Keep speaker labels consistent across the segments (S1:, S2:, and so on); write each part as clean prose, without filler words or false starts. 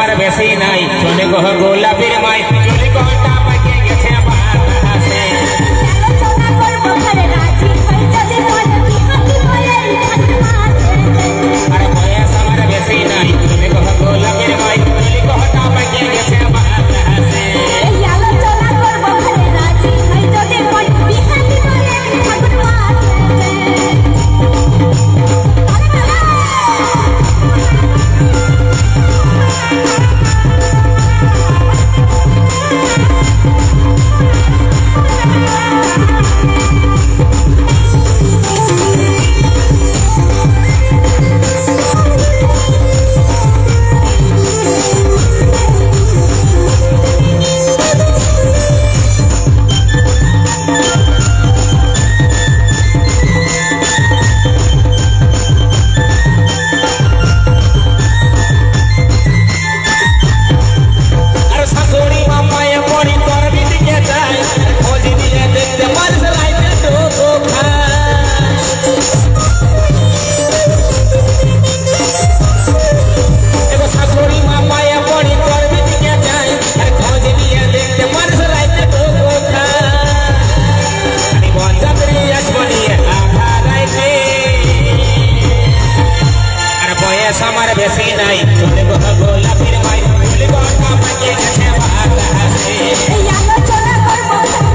S1: আমার বেশি নাই চলে গো গোলাপের মাই চলে গোটা পাকে গেছে বাতাসে আর বয়স আমার বেশি নাই চলে গো গোলাপের মাই চলে গোটা পাকে গেছে বাতাসে আমার বেশি নাই চলে গো গোলাপের মাই চলে গোটা পাকে গেছে বাতাসে এই আলোচনা করব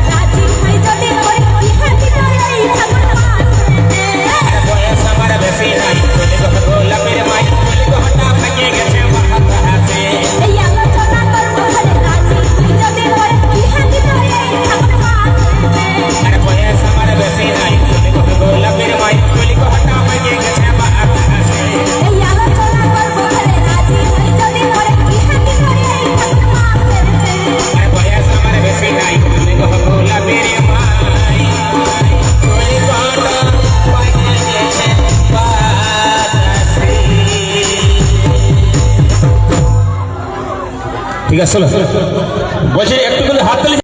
S1: রাজি হই যদি কই ইহাতি নয় ঠাকুর মাসে আর বয়স আমার বেশি নাই চলে গো গোলাপের মাই চলে গোটা পাকে গেছে বাতাসে এই আলোচনা করব রাজি হই যদি কই ইহাতি নয় ঠাকুর মাসে আর বয়স আমার বেশি নাই চলে গো গোলাপের মাই চলে গোটা পাকে গেছে বাতাসে ঠিক আছে বলছি একটু হাত